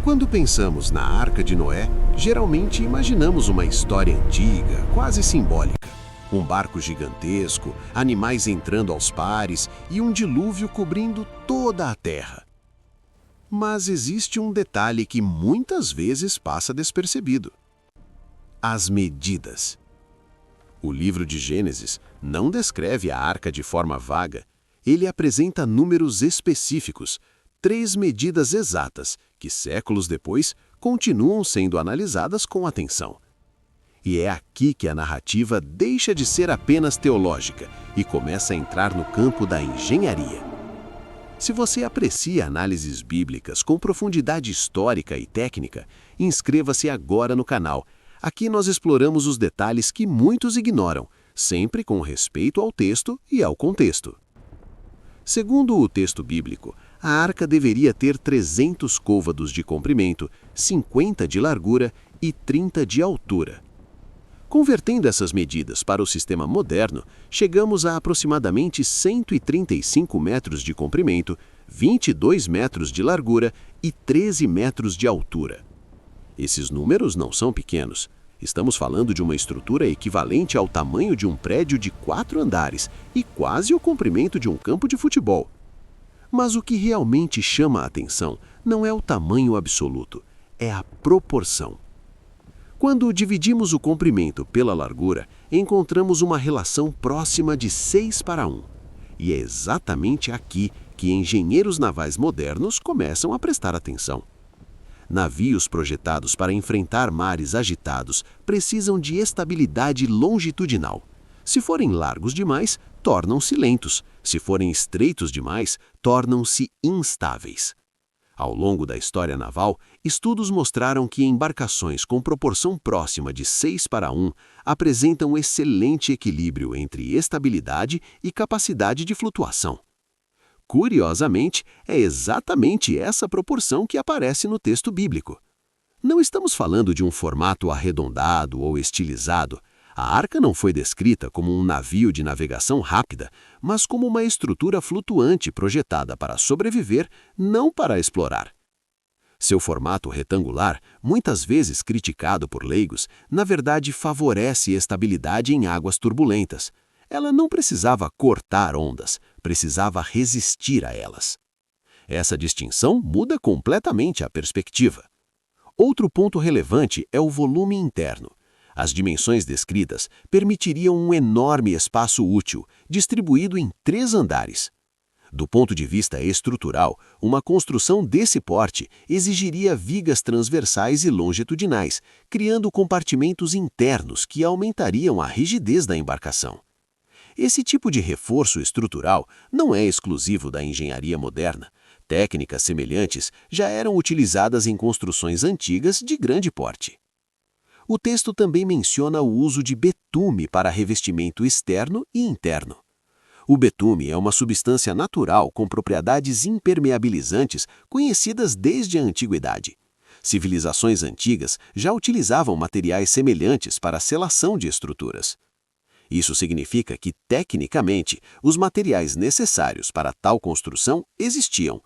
Quando pensamos na Arca de Noé, geralmente imaginamos uma história antiga, quase simbólica. Um barco gigantesco, animais entrando aos pares e um dilúvio cobrindo toda a terra. Mas existe um detalhe que muitas vezes passa despercebido: as medidas. O livro de Gênesis não descreve a arca de forma vaga. Ele apresenta números específicos, 3 medidas exatas, que séculos depois continuam sendo analisadas com atenção. E é aqui que a narrativa deixa de ser apenas teológica e começa a entrar no campo da engenharia. Se você aprecia análises bíblicas com profundidade histórica e técnica, inscreva-se agora no canal. Aqui nós exploramos os detalhes que muitos ignoram, sempre com respeito ao texto e ao contexto. Segundo o texto bíblico, a arca deveria ter 300 côvados de comprimento, 50 de largura e 30 de altura. Convertendo essas medidas para o sistema moderno, chegamos a aproximadamente 135 metros de comprimento, 22 metros de largura e 13 metros de altura. Esses números não são pequenos. Estamos falando de uma estrutura equivalente ao tamanho de um prédio de 4 andares e quase o comprimento de um campo de futebol. Mas o que realmente chama a atenção não é o tamanho absoluto, é a proporção. Quando dividimos o comprimento pela largura, encontramos uma relação próxima de 6:1. E é exatamente aqui que engenheiros navais modernos começam a prestar atenção. Navios projetados para enfrentar mares agitados precisam de estabilidade longitudinal. Se forem largos demais, tornam-se lentos. Se forem estreitos demais, tornam-se instáveis. Ao longo da história naval, estudos mostraram que embarcações com proporção próxima de 6:1 apresentam excelente equilíbrio entre estabilidade e capacidade de flutuação. Curiosamente, é exatamente essa proporção que aparece no texto bíblico. Não estamos falando de um formato arredondado ou estilizado. A arca não foi descrita como um navio de navegação rápida, mas como uma estrutura flutuante projetada para sobreviver, não para explorar. Seu formato retangular, muitas vezes criticado por leigos, na verdade favorece estabilidade em águas turbulentas. Ela não precisava cortar ondas, precisava resistir a elas. Essa distinção muda completamente a perspectiva. Outro ponto relevante é o volume interno. As dimensões descritas permitiriam um enorme espaço útil, distribuído em 3 andares. Do ponto de vista estrutural, uma construção desse porte exigiria vigas transversais e longitudinais, criando compartimentos internos que aumentariam a rigidez da embarcação. Esse tipo de reforço estrutural não é exclusivo da engenharia moderna. Técnicas semelhantes já eram utilizadas em construções antigas de grande porte. O texto também menciona o uso de betume para revestimento externo e interno. O betume é uma substância natural com propriedades impermeabilizantes conhecidas desde a antiguidade. Civilizações antigas já utilizavam materiais semelhantes para a selação de estruturas. Isso significa que, tecnicamente, os materiais necessários para tal construção existiam.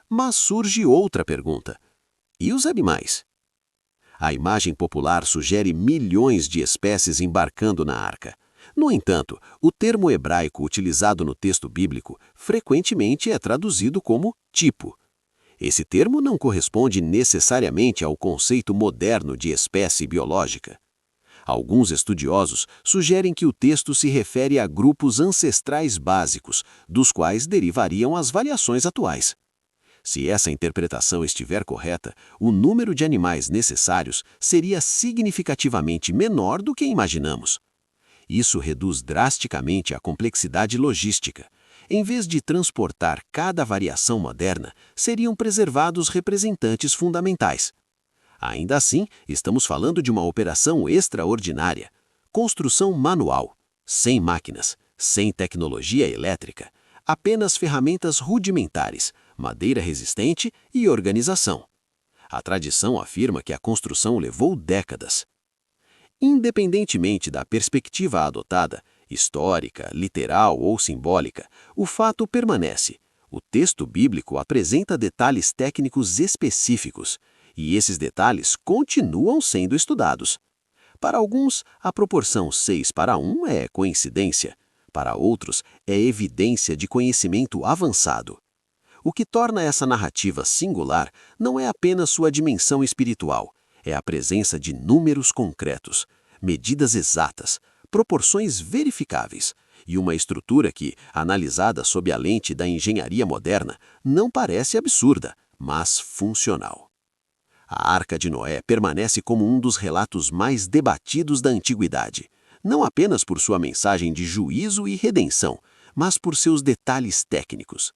Mas surge outra pergunta: e os animais? A imagem popular sugere milhões de espécies embarcando na arca. No entanto, o termo hebraico utilizado no texto bíblico frequentemente é traduzido como tipo. Esse termo não corresponde necessariamente ao conceito moderno de espécie biológica. Alguns estudiosos sugerem que o texto se refere a grupos ancestrais básicos, dos quais derivariam as variações atuais. Se essa interpretação estiver correta, o número de animais necessários seria significativamente menor do que imaginamos. Isso reduz drasticamente a complexidade logística. Em vez de transportar cada variação moderna, seriam preservados representantes fundamentais. Ainda assim, estamos falando de uma operação extraordinária. Construção manual, sem máquinas, sem tecnologia elétrica, apenas ferramentas rudimentares, madeira resistente e organização. A tradição afirma que a construção levou décadas. Independentemente da perspectiva adotada, histórica, literal ou simbólica, o fato permanece. O texto bíblico apresenta detalhes técnicos específicos, E esses detalhes continuam sendo estudados. Para alguns, a proporção 6:1 é coincidência. Para outros, é evidência de conhecimento avançado. O que torna essa narrativa singular não é apenas sua dimensão espiritual, é a presença de números concretos, medidas exatas, proporções verificáveis e uma estrutura que, analisada sob a lente da engenharia moderna, não parece absurda, mas funcional. A Arca de Noé permanece como um dos relatos mais debatidos da antiguidade, não apenas por sua mensagem de juízo e redenção, mas por seus detalhes técnicos.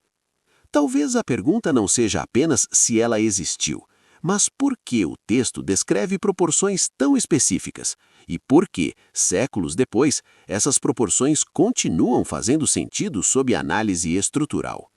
Talvez a pergunta não seja apenas se ela existiu, mas por que o texto descreve proporções tão específicas e por que, séculos depois, essas proporções continuam fazendo sentido sob análise estrutural.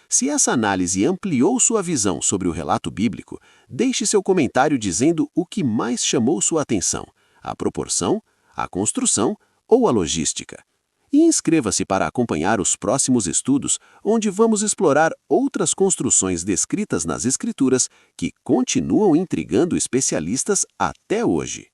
Se essa análise ampliou sua visão sobre o relato bíblico, deixe seu comentário dizendo o que mais chamou sua atenção: a proporção, a construção ou a logística. E inscreva-se para acompanhar os próximos estudos, onde vamos explorar outras construções descritas nas Escrituras que continuam intrigando especialistas até hoje.